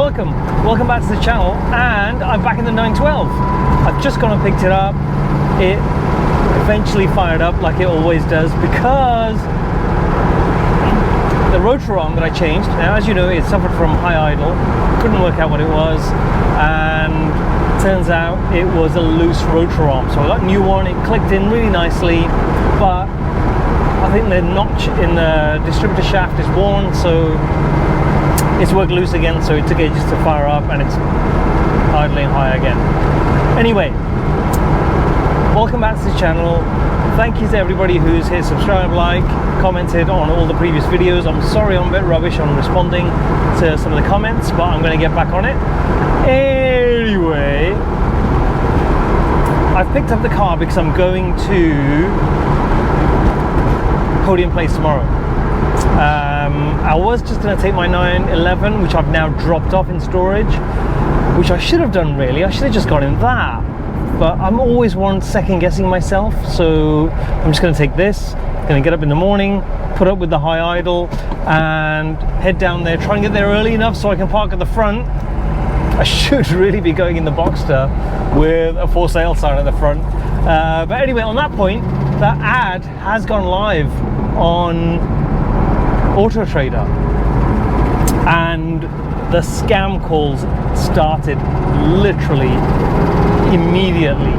welcome back to the channel, and I'm back in the 912. I've just gone and picked it up. It eventually fired up like it always does, because the rotor arm that I changed, now as you know, it suffered from high idle, couldn't work out what it was, and turns out it was a loose rotor arm. So I got a new one, it clicked in really nicely, but I think the notch in the distributor shaft is worn, so it's worked loose again, so it took ages to fire up, and it's idling high again. Anyway, welcome back to the channel. Thank you to everybody who's hit subscribe, like, commented on all the previous videos. I'm sorry I'm a bit rubbish on responding to some of the comments, but I'm going to get back on it. Anyway, I've picked up the car because I'm going to Podium Place tomorrow. I was just going to take my 911, which I've now dropped off in storage, which I should have done really. I should have just got in that, but I'm always one second guessing myself, so I'm just going to take this. Going to get up in the morning, put up with the high idle, and head down there, try and get there early enough so I can park at the front. I should really be going in the Boxster with a for sale sign at the front, but anyway, on that point, that ad has gone live on Auto Trader, and the scam calls started literally immediately.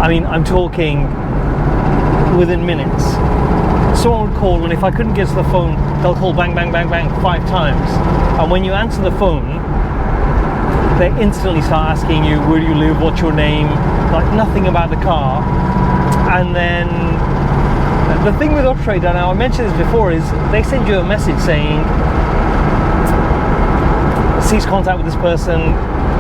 I mean, I'm talking within minutes. Someone would call, and if I couldn't get to the phone, they'll call bang, bang, bang, bang 5 times. And when you answer the phone, they instantly start asking you, where do you live, what's your name, like nothing about the car. And then the thing with Auto Trader, now I mentioned this before, is they send you a message saying, cease contact with this person,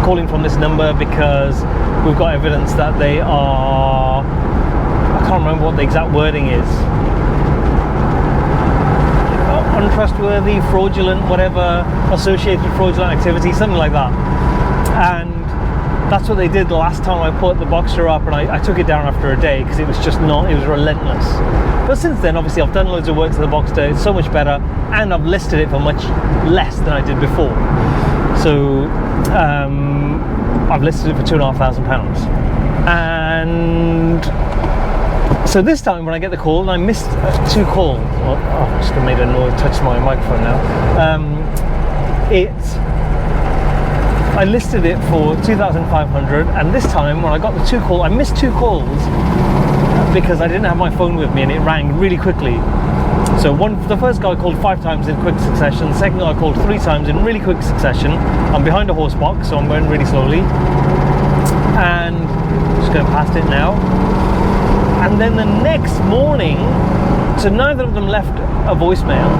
calling from this number because we've got evidence that they are, I can't remember what the exact wording is, untrustworthy, fraudulent, whatever, associated with fraudulent activity, something like that. And that's what they did the last time I put the Boxster up, and I took it down after a day because it was just not, it was relentless. But since then, obviously, I've done loads of work to the Boxster, it's so much better, and I've listed it for much less than I did before. So I've listed it for £2,500, and so this time when I get the call, and I missed 2 calls. Well, I've just made a noise, touched my microphone now. I listed it for £2,500, and this time when I got the 2 calls, I missed 2 calls because I didn't have my phone with me, and it rang really quickly. So the first guy called 5 times in quick succession, the second guy called 3 times in really quick succession. I'm behind a horse box, so I'm going really slowly, and just going past it now. And then the next morning, so neither of them left a voicemail.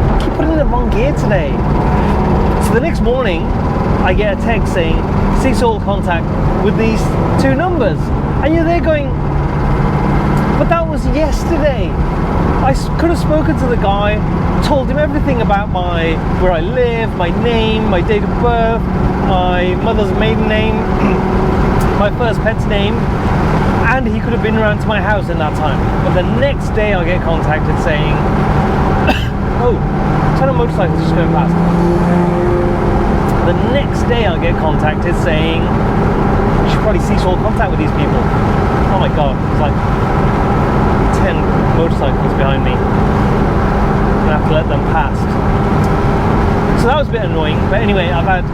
I keep putting in the wrong gear today. So the next morning, I get a text saying, cease all contact with these 2 numbers. And you're there going, but that was yesterday. I could have spoken to the guy, told him everything about where I live, my name, my date of birth, my mother's maiden name, my first pet's name, and he could have been around to my house in that time. But the next day I get contacted saying, oh, ton of motorcycles just going past. The next day I get contacted saying, you should probably cease all contact with these people. Oh my god, it's like 10 motorcycles behind me. I'm gonna have to let them past. So that was a bit annoying, but anyway, I've had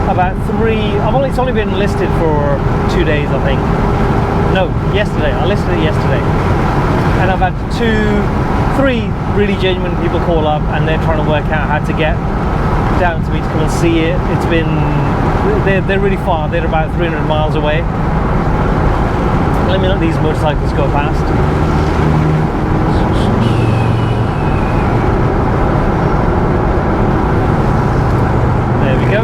about 3, it's only been listed for 2 days, I think. No, yesterday, I listed it yesterday. And I've had 3 really genuine people call up, and they're trying to work out how to get down to me to come and see it. It's been, they're really far, they're about 300 miles away. Let me let these motorcycles go past. There we go.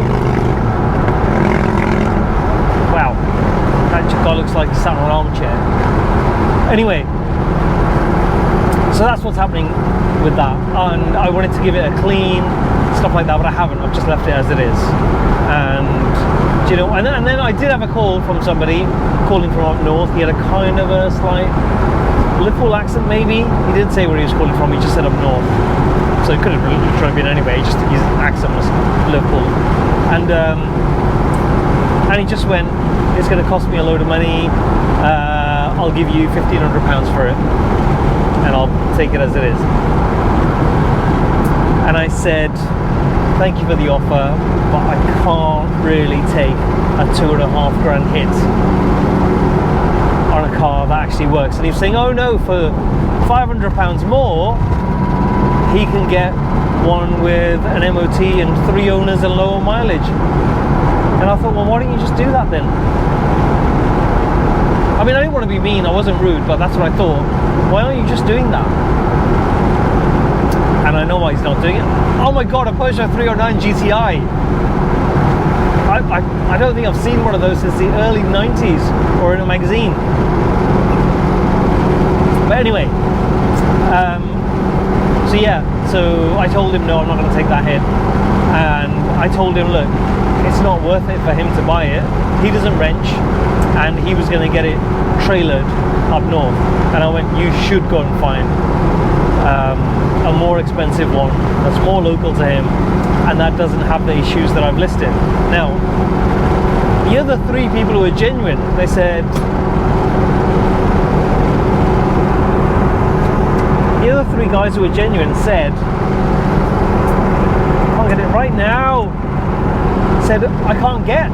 Wow, that guy looks like he sat on an armchair. Anyway, so that's what's happening with that, and I wanted to give it a clean, stuff like that, but I haven't. I've just left it as it is. And you know, and then I did have a call from somebody calling from up north. He had a kind of a slight Liverpool accent, maybe. He didn't say where he was calling from, he just said up north. so it could have literally been anyway. Just his accent was Liverpool, and he just went, "It's going to cost me a load of money. I'll give you £1,500 for it, and I'll take it as it is." And I said, "Thank you for the offer, but I can't really take a £2.5 grand hit on a car that actually works." And he was saying, "Oh no, for £500 more, he can get one with an MOT and 3 owners and lower mileage." And I thought, well, why don't you just do that then? I mean, I didn't want to be mean, I wasn't rude, but that's what I thought. Why aren't you just doing that? And I know why he's not doing it. Oh my god, a Porsche 309 GTI. I don't think I've seen one of those since the early 90s or in a magazine. But anyway, so yeah, so I told him no, I'm not going to take that hit. And I told him, look, it's not worth it for him to buy it. He doesn't wrench, and he was going to get it trailered up north. And I went, you should go and find a more expensive one that's more local to him and that doesn't have the issues that I've listed. Now, the other 3 people who were genuine, they said, the other 3 guys who were genuine said, I can't get it right now, said I can't get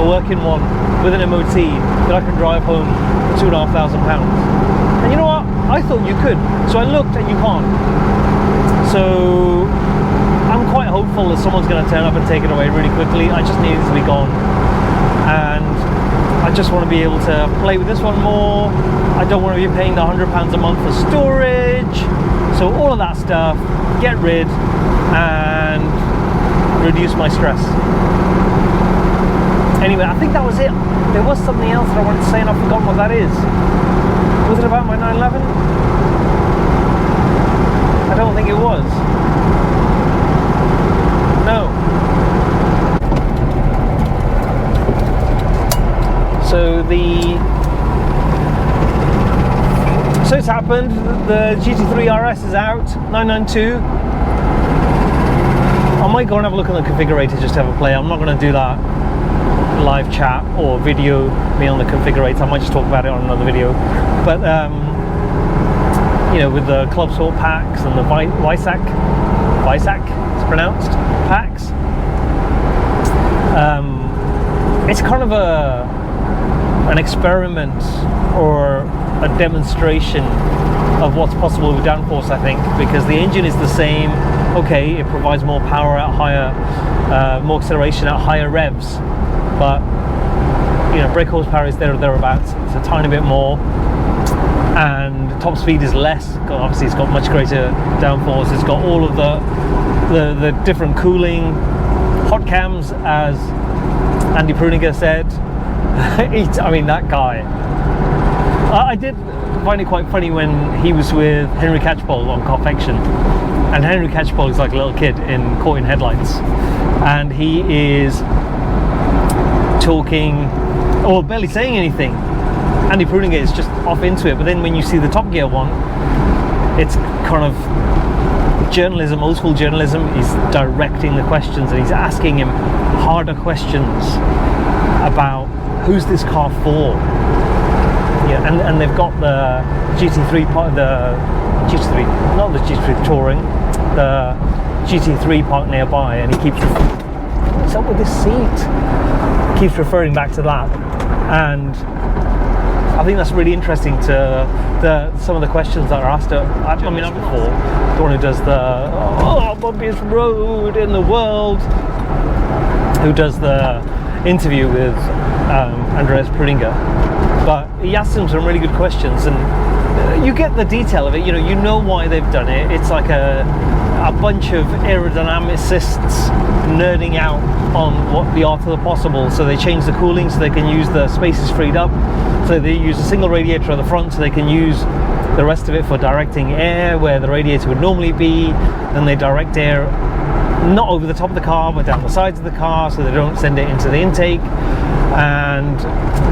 a working one with an MOT that I can drive home for £2,500. And you know what? I thought you could. So I looked and you can't. So I'm quite hopeful that someone's going to turn up and take it away really quickly. I just need it to be gone. And I just want to be able to play with this one more. I don't want to be paying the £100 a month for storage. So all of that stuff, get rid and reduce my stress. Anyway, I think that was it. There was something else that I wanted to say and I've forgotten what that is. Was it about my 911? I don't think it was. No. So it's happened. The GT3 RS is out, 992. I might go and have a look at the configurator just to have a play. I'm not going to do that live chat or video me on the configurator. I might just talk about it on another video. But you know, with the Club Sport packs and the Visac it's pronounced, packs, it's kind of an experiment or a demonstration of what's possible with downforce, I think, because the engine is the same. Okay, it provides more power at higher, more acceleration at higher revs, but you know, brake horsepower is there or thereabouts. It's a tiny bit more, and top speed is less. Obviously, it's got much greater downforce. It's got all of the different cooling, hot cams, as Andy Pruniger said. I mean, that guy. I did find it quite funny when he was with Henry Catchpole on Confection, and Henry Catchpole is like a little kid caught in headlights, and he is talking or barely saying anything. Andy Pruniger is just off into it, but then when you see the Top Gear one, it's kind of journalism, old school journalism. He's directing the questions and he's asking him harder questions about who's this car for. Yeah, and they've got the GT3 part, not the GT3 Touring, the GT3 part nearby, and he keeps, what's up with this seat? Keeps referring back to that, and I think that's really interesting to some of the questions that are asked. I mean, before, the one who does the bumpiest road in the world, who does the interview with Andreas Pruniger, but he asks him some really good questions, and you get the detail of it. You know why they've done it. It's like a bunch of aerodynamicists nerding out on what the art of the possible. So they change the cooling so they can use the spaces freed up. So they use a single radiator at the front so they can use the rest of it for directing air where the radiator would normally be. Then they direct air not over the top of the car but down the sides of the car so they don't send it into the intake. And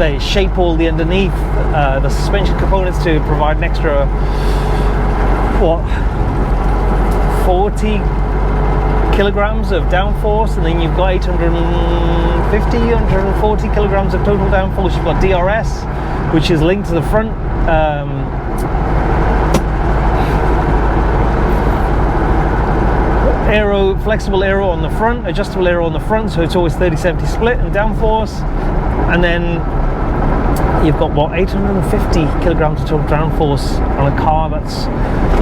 they shape all the underneath the suspension components to provide an extra 40 kilograms of downforce, and then you've got 140 kilograms of total downforce. You've got DRS, which is linked to the front aero, flexible aero on the front, adjustable aero on the front, so it's always 30-70 split in downforce. And then you've got what, 850 kilograms of total downforce on a car that's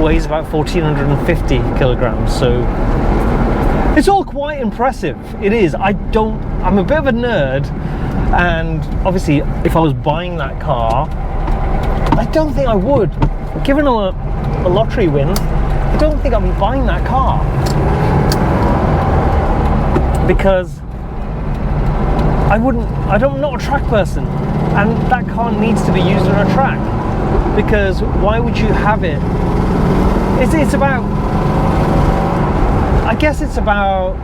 weighs about 1450 kilograms. So it's all quite impressive. It is. I'm a bit of a nerd, and obviously if I was buying that car, I don't think I would. Given a lottery win, I don't think I'll be buying that car, because I'm not a track person, and that car needs to be used on a track. Because why would you have it? It's about, I guess it's about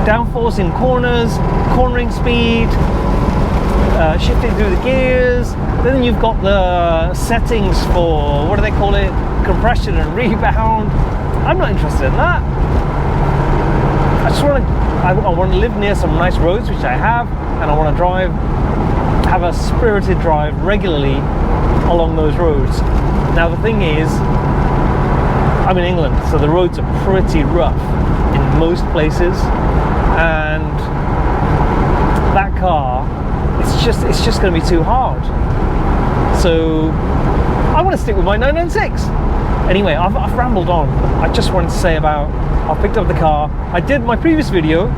downforce in corners, cornering speed, shifting through the gears. Then you've got the settings for, what do they call it, compression and rebound. I'm not interested in that. I just want to live near some nice roads, which I have, and I want to have a spirited drive regularly along those roads. Now the thing is, I'm in England, so the roads are pretty rough in most places, and that car, it's just going to be too hard. So I want to stick with my 996. Anyway, I've rambled on. I just wanted to say about, I picked up the car. I did my previous video.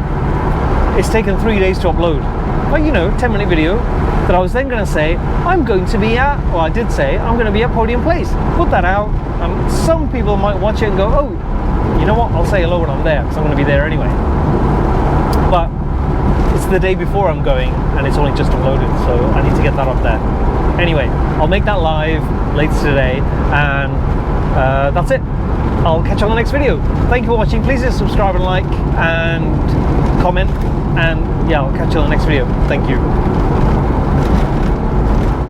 It's taken 3 days to upload. But 10-minute video that I was then going to say, I'm going to be at, well, I did say, I'm going to be at Podium Place. Put that out. Some people might watch it and go, oh, you know what? I'll say hello when I'm there, because I'm going to be there anyway. But it's the day before I'm going, and it's only just uploaded, so I need to get that up there. Anyway, I'll make that live later today, and that's it. I'll catch you on the next video. Thank you for watching. Please just subscribe and like and comment, and yeah, I'll catch you on the next video. Thank you.